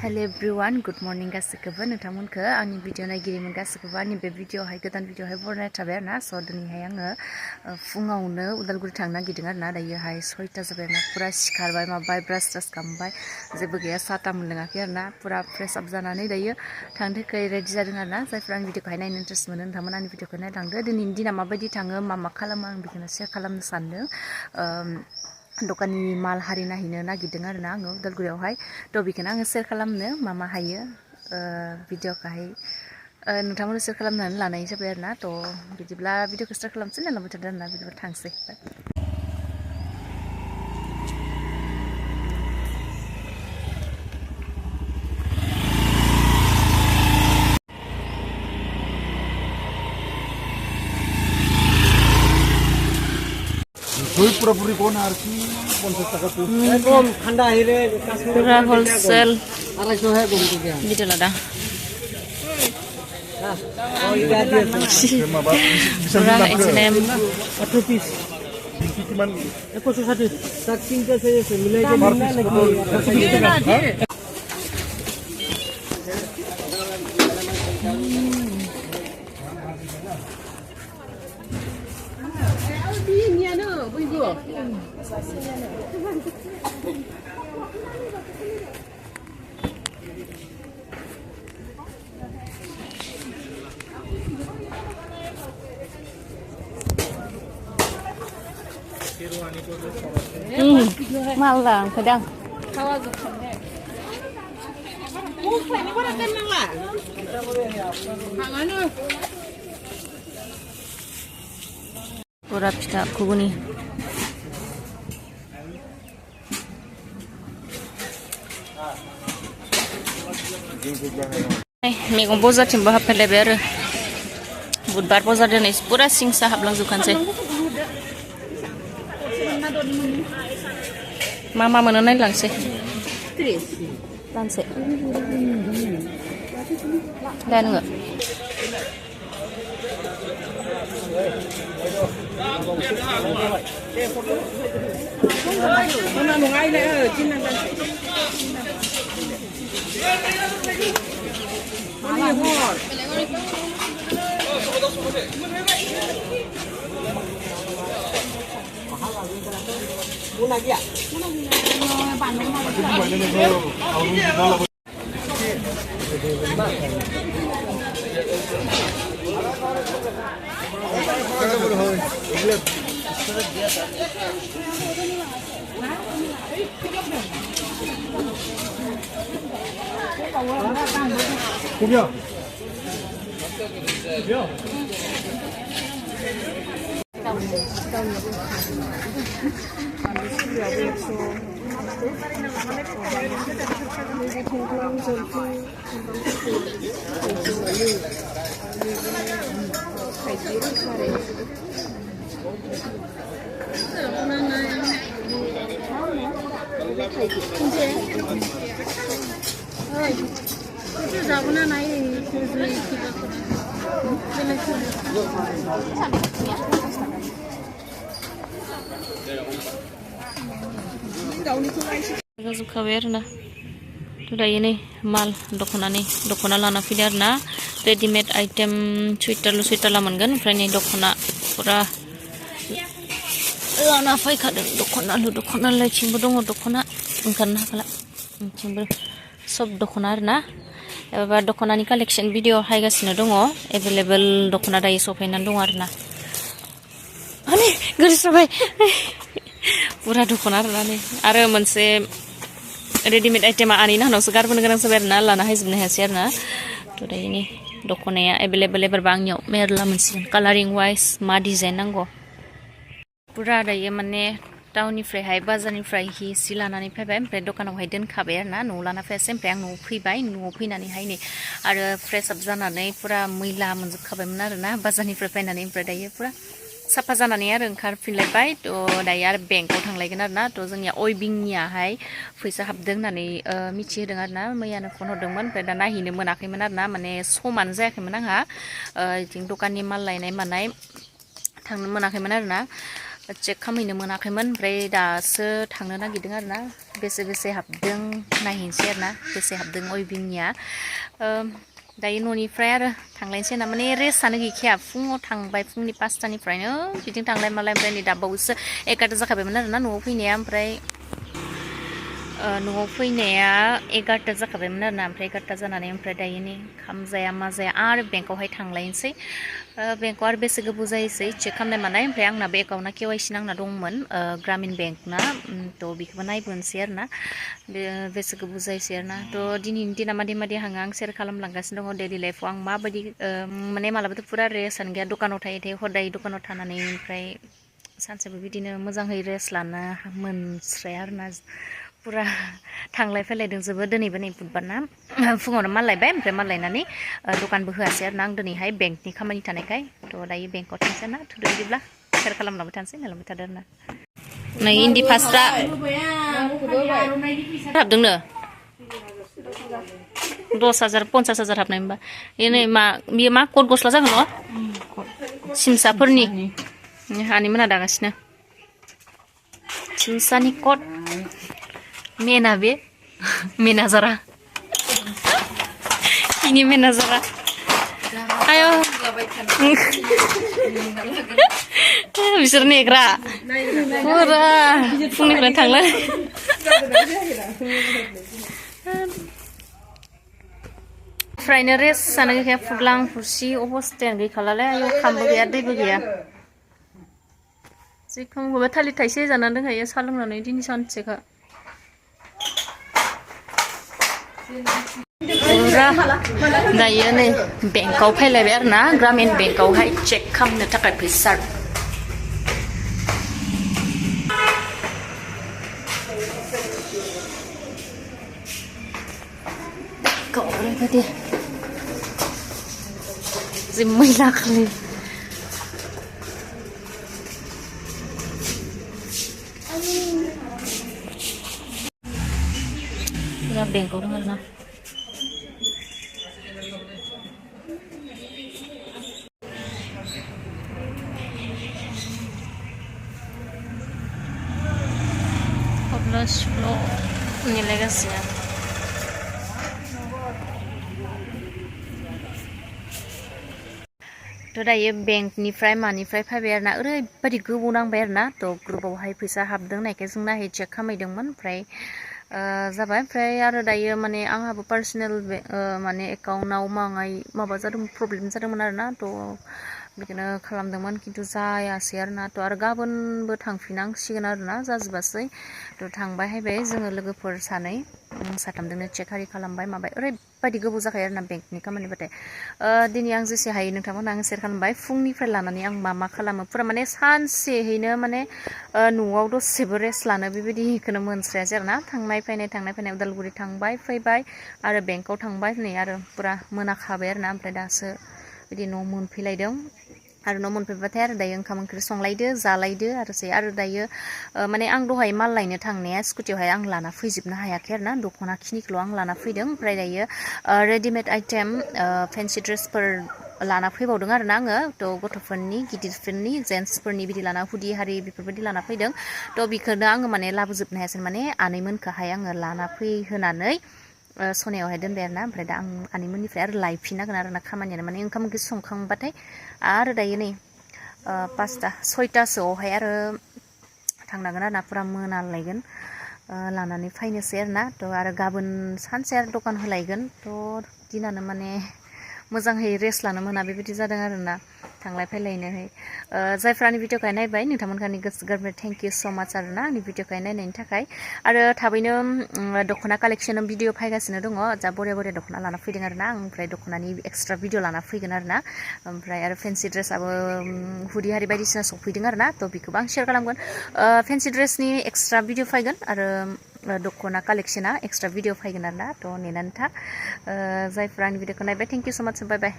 Hello everyone, good morning गासिखौबो नोंथांमोनखौ आंनि video नायगिरिमोन गासिखौबो आंनि बे भिडिअआवहाय गोदान भिडिअआवहाय बरायनाय थाबाय आरोना स' दिनैहाय आङो फुङावनो उदालगुरि थांनो नागिरदों आरोना दायोहाय 6टा जाबाय आरोना पुरा सिखारबाय माबाय ब्रास खालामबाय जेबो गैया साहा मोनलोङाखै आरोना पुरा फ्रेश आप जानानै दायो थांनो थाखाय रेडि जादों आरोना जायफोरा आंनि भिडिअखौहाय नायनो इन्ट्रेस्ट मोनो नोंथांमोन आंनि भिडिअखौ नायलांदो दिनैनि दिना माबायदि थाङो मा खालामो आं बेखौनो शेयार खालामनो सानदों दखाननि माल हारि नायहैनो नागिरदों आरोना आङो उदालगुरियावहाय थ' बेखौनो आङो शेयार खालामनो मा हायो भिडिअखौहाय नोंथांमोननो शेयार खालामनानै लानाय जाबाय आरोना थ' बिदिब्ला भिडिअखौ स्टार्ट खालामसै नायलांबाय थादों आरोना बिदिब्ला थांसै पूरा कौन आरती 50 টাকা একদম ঠান্ডা হইলে पूरा होलसेल আড়াইশো है कौन क्या बिदि लादा पूरा एचएम 8 পিস কিমান 160 তাক তিনটা সাইজ মিলাই কে মারনা নাকি 120 টাকা malang kadang pura pita kuguni मैगं बजारथिंबो हाबफैलायबाय आरो बुधबार बजार दिनै पुरा सिंसा हाबलांजोबखानोसै मा मोनो नायलांसै 30 लानसै दा नोङो जाजोबखाबाय आरोना दायो नै माल दख'ना लाना फैदो आरोना रेडिमेड आइटेम सुइटार मोनगोन ओमफ्राय नै दख'ना पुरा लाना फैखादों दख'ना लाइथिंबो दङ दख'ना ओंखारनो हाखाला बिथिंबो सब दख'ना आरोना एबा दख'नानि कालेक्शन भिडिअ हायगासिनो दङ एभेलेबल दख'ना दायो सफैनानै दङ आरोना माने गोसोबाय पुरा दख'ना आरोना नै आरो मोनसे रेडिमेड आइटेमा आनैनि हानावसो गारबोनो गोनां जाबाय आरोना लाना हायजोबनो हायासै आरोना थ' दायो नै दख'नाया एभेलेबल एबारबा आंनियाव मेरला मोनसिगोन कालारिं वाइज मा डिजाइन नांगौ पुरा दायो माने टाउननिफ्रायहाय बाजारनिफ्राय सि लानानै फैबाय ओमफ्राय दखानावहाय दोनखाबाय आरोना न'आव लाना फैयासै ओमफ्राय आं न'आव फैबाय न'आव फैनानैहाय नै आरो फ्रेश आप जानानै पुरा मैला मोनजोबखाबायमोन आरोना बाजारनिफ्राय फैनानै ओमफ्राय दायो पुरा साफा जानानै आरो ओंखारफिनलायबाय थ' दायो आरो बेंकआव थांलायगोन आरोना थ' जोंनिया अयबिंनियाहाय फैसा हाबदों होननानै मिथिहोदों आरोना मैयानो फन हरदोंमोन ओमफ्राय दा नायहैनो मोनाखैमोन आरोना माने समानो जायाखैमोन आंहा बिथिं दखाननि माल लायनाय मानाय थांनो मोनाखैमोन आरोना चेक खालामहैनो मोनाखैमोन ओमफ्राय दासो थांनो नागिरदों आरो ना बेसे हाबदों नायहैनोसै आरो ना बेसे हाबदों अयबिंनिया दायो न'निफ्राय आरो थांलायनोसै ना माने रेस्टआनो गैखाया फुङाव थांबाय फुंनि 5टानिफ्रायनो बिदिनो थांलाय मालाय ओमफ्राय नै दाबावैसो 11ता जाखाबायमोन आरो ना न'आव फैनाया ओमफ्राय न'आव फैनाया 11ता जाखाबायमोन आरो ना ओमफ्राय 11ता जानानै ओमफ्राय दायो नै ओंखाम जाया मा जाया आरो बेंकआवहाय थांलायनोसै बेंकआव आरो बेसे गोबाव जायोसै चेक खालामनाय मानाय ओमफ्राय आंना बे एकाउन्टआ KYC नांना दंमोन ग्रामिन बेंकना थ' बेखौबो नायबोनोसै आरो ना बेसे गोबाव जायोसै आरो ना थ' दिनैनि दिना मादि हाङो आं सेयार खालामलांगासिनो दङ डेलि लाइफआव आं माबायदि माने मालाबाथ' फुरा रेस्टआनो गैया दखानाव थायो हदाय दखानाव थानानै ओमफ्राय सानसेबो बिदिनो मोजाङै रेस्ट लानो मोनस्राया आरो ना पुरा थांलाय फैलायदों जोबोद दिनैबो नै बुधबार ना फुङावनो माल लायबाय ओमफ्राय माल लायनानै दखानबो होआसै आरो ना आं दिनैहाय बेंकनि खामानि थानायखाय थ' दायो बेंकआव थांसै ना थुदो बिदिब्ला सेयार खालामलांबाय थानोसै नायलांबाय थादो आरो ना नै इन्दि फास्रा हाबदोंनो 10,000 50,000 हाबनाय होनबा नै बेयो मा कट गस्ला जागोन न' सिमसाफोरनि हानि मोना दागासिनो सिमसानि कट मेना बे मेनाजारा ini मेनाजारा ayo बिसोर नेग्रा पुरा फुंनिफ्राय थांला फ्रायनो रेस्ट जानो गैखाया फुरलां फुरसि अबस्थायानो गैखालालै आयौ खामबो गैया दैबो गैया जिखुनु होबा थालिर थाइसे जानानै दोनखायो साहा लोंनानै दिनै सानसेखा पुरा दायो नै बेंकआव फैलायबाय आरो ना ग्रामिन बेंकआवहाय चेक खालामनो थाखाय फैसा ओरैबायदि जि मैला खालि पुरा बेंकआव दं आरो ना नेलायगासिनो थ' दायो बेंकनिफ्राय मानिफ्राय फैबाय आरो ना ओरैबायदि गोबाव नांबाय आरो ना थ' ग्रुपआवहाय फैसा हाबदों नायखाय जों नाहै चेक खालामहैदोंमोन ओमफ्राय जाबाय ओमफ्राय आरो दायो माने आंहाबो पार्सनेल माने एकाउन्टआव माबा जादों प्रब्लेम जादोंमोन आरो ना थ' बिदिनो खालामदोंमोन खिन्थु जायासै आरो ना थ' आरो गाबोनबो थांफिनांसिगोन आरो ना जाजोबासै थ' थांबाय हायबाय जोङो लोगोफोर सानै साथामजोंनो चेक आरि खालामबाय माबाय ओरैबायदि गोबाव जाखायो आरो ना बेंकनि खामानिबाथाय दिनै आं जेसे हायो नोंथांमोननो आं सेयार खालामबाय फुंनिफ्राय लानानै आं मा खालामो पुरा माने सानसेहैनो माने न'आव दसेबो रेस्ट लानो बेबायदिखौनो मोनस्रायासै आरो ना थांनाय फैनाय उदालगुरि थांबाय फैबाय आरो बेंकआव थांबाय नै आरो पुरा मोनाखाबाय आरो ना ओमफ्राय दासो बिदि न' मोनफैलायदों आरो न' मोनफैबाथाय आरो दायो ओंखाम ओंख्रि संलायदो जालायदो आरो दायो माने आं दहाय माल लायनो थांनाया स्कुटियावहाय आं लाना फैजोबनो हायाखै आरो ना दख'ना खिनिखौल' आं लाना फैदों ओमफ्राय दायो रेडिमेड आइटेम फेन्सि ड्रेसफोर लाना फैबावदों आरो ना आङो थ' गथ'फोरनि गिदिरफोरनि जेन्ट्सफोरनि बिदि लाना हुदि हारि बेफोरबायदि लाना फैदों थ' बेखौनो आङो माने लाबोजोबनो हायासै माने आनैमोनखौहाय आङो लाना फैहोनानै सनायावहाय दोनबाय आरो ना ओमफ्राय दा आं आनैमोननिफ्राय आरो लायफिननांगोन आरो ना खामानियानो माने ओंखाम ओंख्रि संखांबाथाय आरो दायो नै 5ता 6तासोआवहाय आरो थांनांगोन आरो ना पुरा मोनालायगोन लानानै फैनोसै आरो ना थ' आरो गाबोन सानसे आरो दखान होलायगोन थ' दिनानो माने मोजाङै रेस्ट लानो मोना बेबायदि जादों आरो ना थांलाय फैलायनोहाय जायफ्रा आंनि भिडिअखौहाय नायबाय नोंथांमोनखौ गोसो गोरबोनिफ्राय थेंक इउ स' माच आरो ना आंनि भिडिअखौहाय नायनायनि थाखाय आरो थाबैनो दख'ना कालेक्सन भिडिअ फैगासिनो दङ जा बरिया दख'ना लाना फैदों आरो ना आं ओमफ्राय दख'नानि एक्सट्रा भिडिअ लाना फैगोन आरो ना ओमफ्राय आरो फेन्सि ड्रेसआबो हुदि हारि बायदिसिना सफैदों आरो ना थ' बेखौबो आं शेयार खालामगोन फेन्सि ड्रेसनि एक्सट्रा भिडिअ फैगोन आरो दख'ना कालेक्सना एक्सट्रा भिडिअ फैगोन आरो ना थ' नेनानै था जायफ्रा आंनि भिडिअखौ नायबाय थेंक इउ स' माच बाय बाय